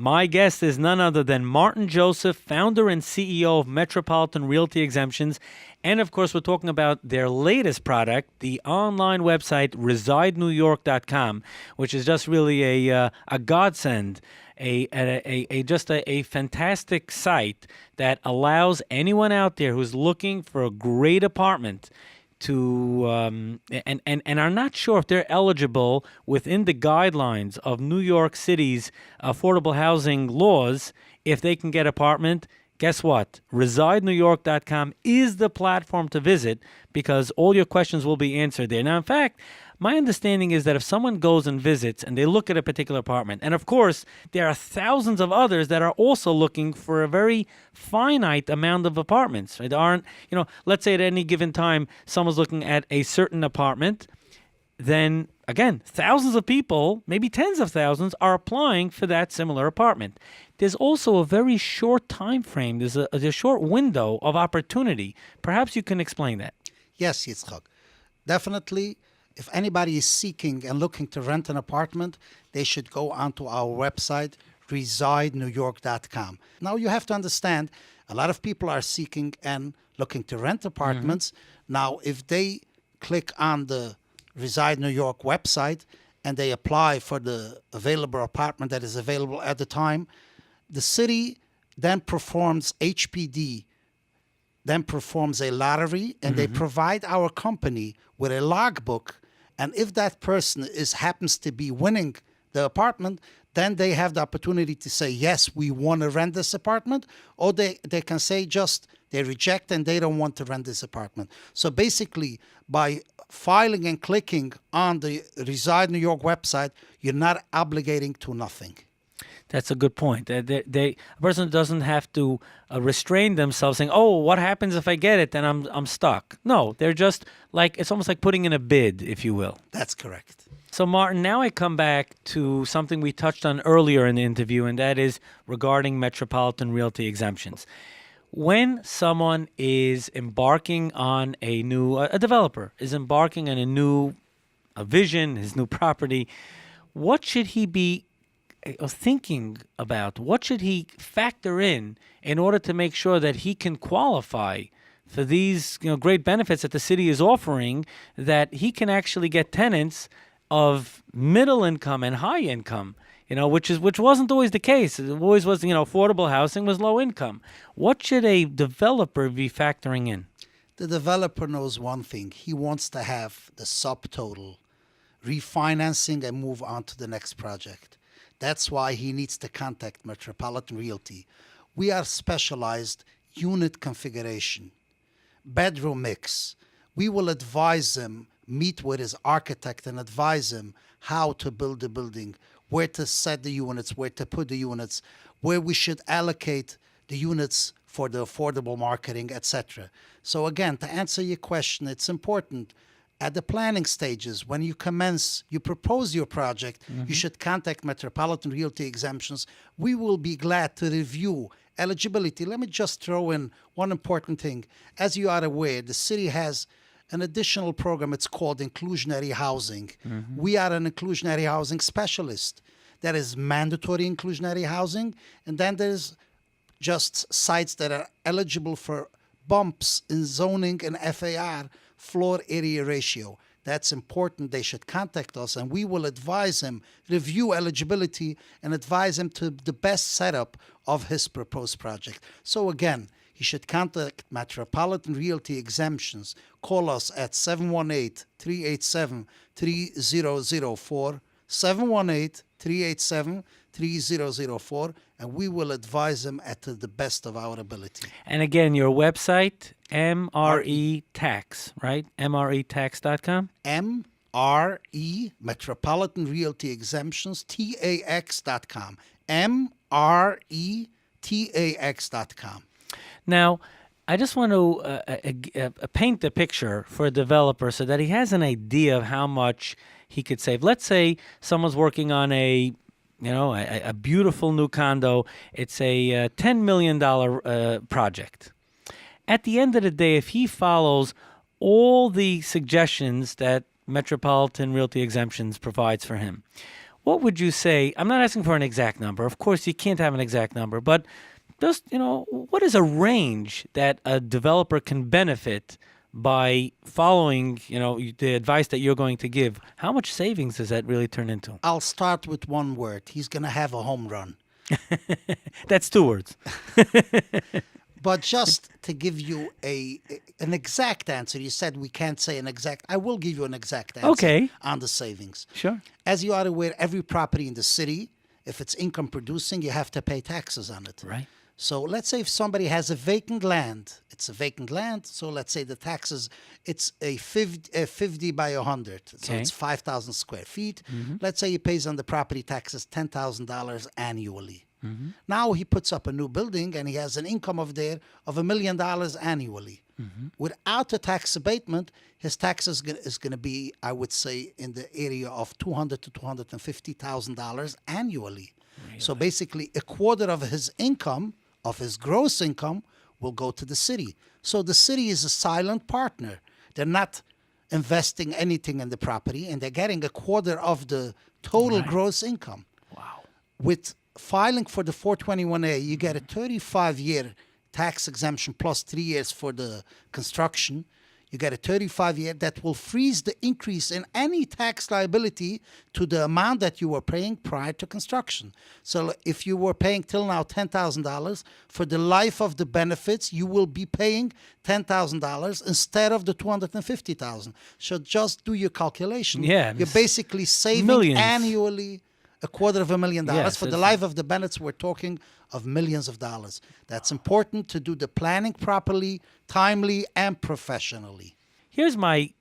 My guest is none other than Martin Joseph, founder and CEO of Metropolitan Realty Exemptions. And of course, we're talking about their latest product, the online website ResideNewYork.com, which is just really a godsend, a fantastic site that allows anyone out there who's looking for a great apartment to and are not sure if they're eligible within the guidelines of New York City's affordable housing laws, if they can get apartment. Guess what? ResideNewYork.com is the platform to visit because all your questions will be answered there. Now, in fact, my understanding is that if someone goes and visits and they look at a particular apartment, and of course, there are thousands of others that are also looking for a very finite amount of apartments. Right? There aren't, let's say at any given time, someone's looking at a certain apartment, then again, thousands of people, maybe tens of thousands, are applying for that similar apartment. There's also a very short time frame. There's a short window of opportunity. Perhaps you can explain that. Yes, Yitzchak. Definitely, if anybody is seeking and looking to rent an apartment, they should go onto our website, ResideNewYork.com. Now, you have to understand, a lot of people are seeking and looking to rent apartments. Now, if they click on the Reside New York website and they apply for the available apartment that is available at the time, the city then performs HPD, then performs a lottery, and they provide our company with a logbook. And if that person happens to be winning the apartment, then they have the opportunity to say, yes, we want to rent this apartment, or they can say just they reject and they don't want to rent this apartment. So basically, by filing and clicking on the Reside New York website, you're not obligating to nothing. That's a good point. A person doesn't have to restrain themselves saying, oh, what happens if I get it? Then I'm stuck. No, they're just like, it's almost like putting in a bid, if you will. That's correct. So, Martin, now I come back to something we touched on earlier in the interview, and that is regarding Metropolitan Realty Exemptions. When someone is embarking on a developer is embarking on a vision, his new property, what should he be thinking about? What should he factor in order to make sure that he can qualify for these great benefits that the city is offering, that he can actually get tenants of middle income and high income, which wasn't always the case. It always was, affordable housing was low income. What should a developer be factoring in? The developer knows one thing. He wants to have the subtotal refinancing and move on to the next project. That's why he needs to contact Metropolitan Realty. We are specialized unit configuration, bedroom mix. We will advise him, meet with his architect and advise him how to build the building, where to set the units, where to put the units, where we should allocate the units for the affordable marketing, etc. So again, to answer your question, it's important at the planning stages, when you propose your project, you should contact Metropolitan Realty Exemptions. We will be glad to review eligibility. Let me just throw in one important thing. As you are aware, the city has an additional program. It's called inclusionary housing. We are an inclusionary housing specialist. That is mandatory inclusionary housing. And then there's just sites that are eligible for bumps in zoning and FAR, floor area ratio. That's important. They should contact us and we will advise him, review eligibility, and advise him to the best setup of his proposed project. So again, he should contact Metropolitan Realty Exemptions. Call us at 718-387-3004, 718-387-3004, and we will advise him at the best of our ability. And again, your website, MRE Tax, right? MRETax.com? MRE, Metropolitan Realty Exemptions, TAX.com. MRETAX.com. Now, I just want to paint the picture for a developer so that he has an idea of how much he could save. Let's say someone's working on a beautiful new condo. It's a $10 million project. At the end of the day, if he follows all the suggestions that Metropolitan Realty Exemptions provides for him, what would you say? I'm not asking for an exact number. Of course, you can't have an exact number, but just, what is a range that a developer can benefit by following, the advice that you're going to give? How much savings does that really turn into? I'll start with one word. He's going to have a home run. That's two words. But just to give you an exact answer, you said we can't say an exact. I will give you an exact answer Okay. on the savings. Sure. As you are aware, every property in the city, if it's income producing, you have to pay taxes on it. Right. So let's say if somebody has a vacant land, it's a vacant land. So let's say the taxes, it's a 50 by 100. So Okay. it's 5,000 square feet. Let's say he pays on the property taxes $10,000 annually. Now he puts up a new building and he has an income of $1 million annually. Without a tax abatement, his taxes is going to be, I would say, in the area of $200,000 to $250,000 annually. So basically, a quarter of his income, of his gross income, will go to the city. So the city is a silent partner. They're not investing anything in the property, and they're getting a quarter of the total gross income. Wow. With filing for the 421A, you get a 35-year tax exemption plus 3 years for the construction. You get a 35-year that will freeze the increase in any tax liability to the amount that you were paying prior to construction. So if you were paying till now $10,000, for the life of the benefits, you will be paying $10,000 instead of the $250,000. So just do your calculation. Yeah, You're basically saving millions. annually $250,000. Yes, For the it's- life of the benefits, we're talking of millions of dollars. That's important to do the planning properly, timely, and professionally. Here's my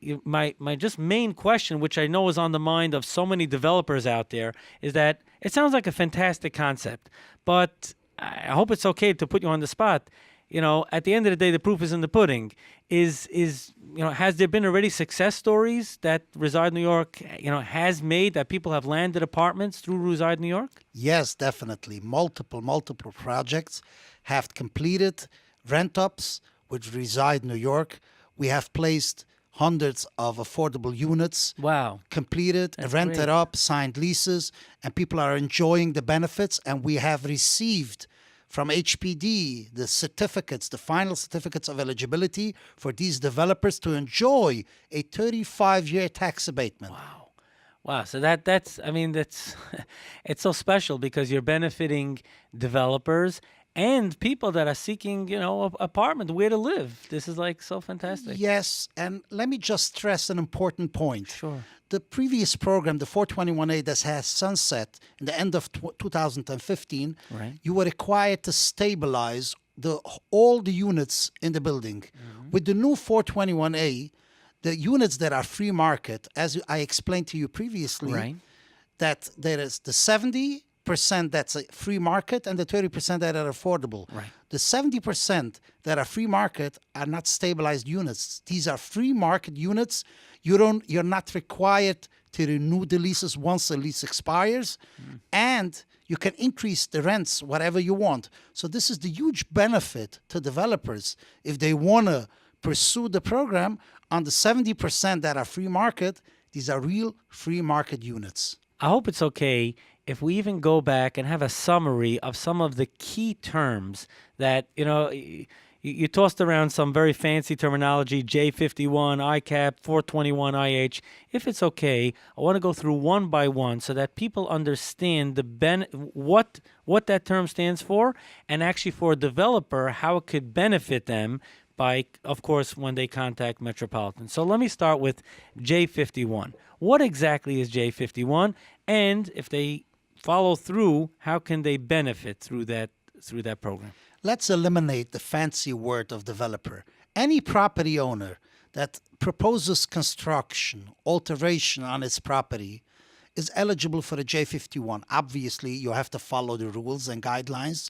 just main question, which I know is on the mind of so many developers out there, is that it sounds like a fantastic concept, but I hope it's okay to put you on the spot. At the end of the day, the proof is in the pudding. Has there been already success stories that Reside New York, has made, that people have landed apartments through Reside New York? Yes, definitely. Multiple projects have completed rent-ups with Reside New York. We have placed hundreds of affordable units, Wow. completed, rented great. up, signed leases, and people are enjoying the benefits. And we have received from HPD the certificates, the final certificates of eligibility for these developers to enjoy a 35-year tax abatement. Wow. So that's it's so special because you're benefiting developers and people that are seeking, apartment, where to live. This is like so fantastic. Yes, and let me just stress an important point. Sure. The previous program, the 421A, that has sunset in the end of 2015, Right. you were required to stabilize all the units in the building. With the new 421A, the units that are free market, as I explained to you previously, Right. that there is the 70% that's a free market and the 30% that are affordable. Right. The 70% that are free market are not stabilized units. These are free market units. You're not required to renew the leases once the lease expires, and you can increase the rents whatever you want. So this is the huge benefit to developers if they want to pursue the program. On the 70% that are free market, these are real free market units. I hope it's okay if we even go back and have a summary of some of the key terms that, you tossed around some very fancy terminology, J51, ICAP, 421 IH. If it's okay, I want to go through one by one so that people understand what that term stands for, and actually for a developer, how it could benefit them by, of course, when they contact Metropolitan. So let me start with J51. What exactly is J51? And if they follow through, how can they benefit through that program? Let's eliminate the fancy word of developer. Any property owner that proposes construction, alteration on its property is eligible for a J51. Obviously, you have to follow the rules and guidelines,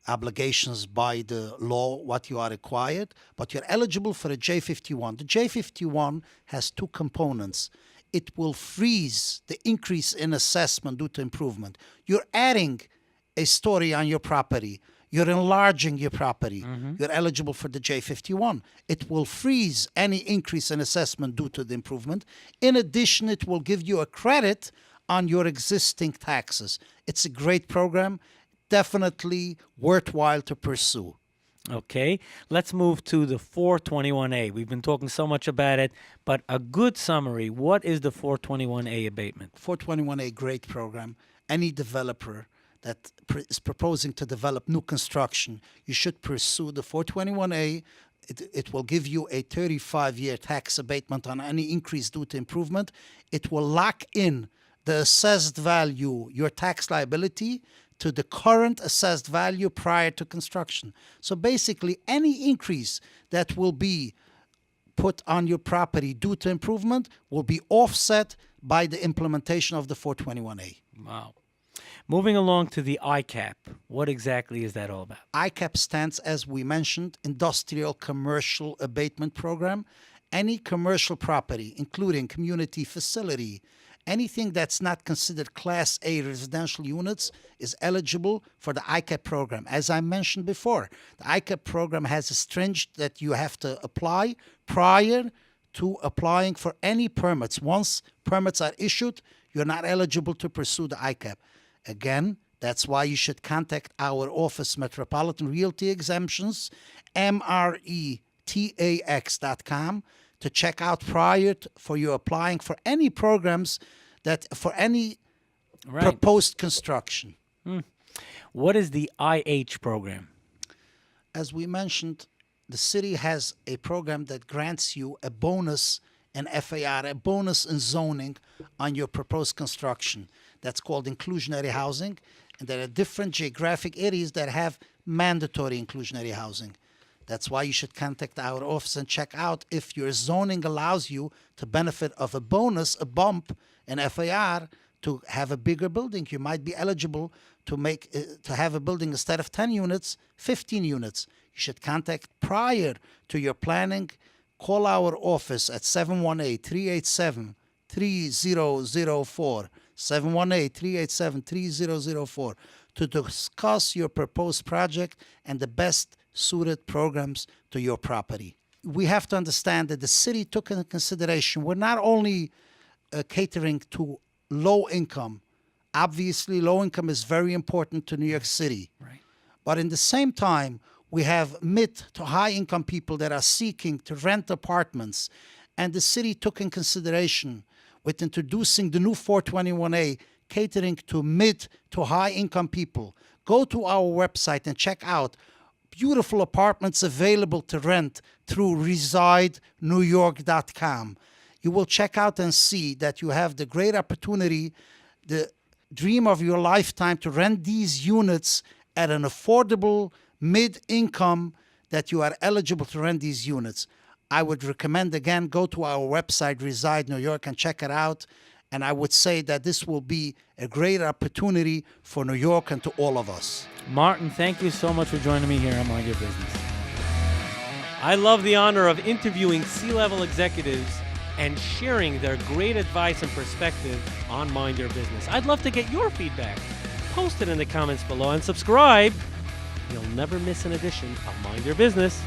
obligations by the law, what you are required, but you're eligible for a J51. The J51 has two components. It will freeze the increase in assessment due to improvement. You're adding a story on your property. You're enlarging your property. You're eligible for the J51. It will freeze any increase in assessment due to the improvement. In addition, it will give you a credit on your existing taxes. It's a great program, definitely worthwhile to pursue. Okay, let's move to the 421A. We've been talking so much about it, but a good summary. What is the 421A abatement? 421A, great program. Any developer that is proposing to develop new construction, you should pursue the 421A. It will give you a 35-year tax abatement on any increase due to improvement. It will lock in the assessed value, your tax liability, to the current assessed value prior to construction. So basically, any increase that will be put on your property due to improvement will be offset by the implementation of the 421A. Wow. Moving along to the ICAP. What exactly is that all about? ICAP stands, as we mentioned, Industrial Commercial Abatement Program. Any commercial property, including community facility, anything that's not considered Class A residential units is eligible for the ICAP program. As I mentioned before, the ICAP program has a stringent that you have to apply prior to applying for any permits. Once permits are issued, you're not eligible to pursue the ICAP. Again, that's why you should contact our office, Metropolitan Realty Exemptions, MRETAX.com, to check out prior for you applying for any programs that for any proposed construction. What is the IH program? As we mentioned, the city has a program that grants you a bonus in FAR, a bonus in zoning on your proposed construction. That's called inclusionary housing. And there are different geographic areas that have mandatory inclusionary housing. That's why you should contact our office and check out if your zoning allows you to benefit of a bonus, a bump in FAR to have a bigger building. You might be eligible to have a building instead of 10 units, 15 units. You should contact prior to your planning. Call our office at 718-387-3004, 718-387-3004 to discuss your proposed project and the best suited programs to your property. We have to understand that the city took into consideration, we're not only catering to low income. Obviously, low income is very important to New York City. Right. But in the same time, we have mid to high income people that are seeking to rent apartments. And the city took in consideration with introducing the new 421A, catering to mid to high income people. Go to our website and check out beautiful apartments available to rent through ResideNewYork.com. You will check out and see that you have the great opportunity, the dream of your lifetime, to rent these units at an affordable mid-income that you are eligible to rent these units. I would recommend, again, go to our website, Reside New York, and check it out. And I would say that this will be a great opportunity for New York and to all of us. Martin, thank you so much for joining me here on Mind Your Business. I love the honor of interviewing C-level executives and sharing their great advice and perspective on Mind Your Business. I'd love to get your feedback. Post it in the comments below and subscribe. You'll never miss an edition of Mind Your Business.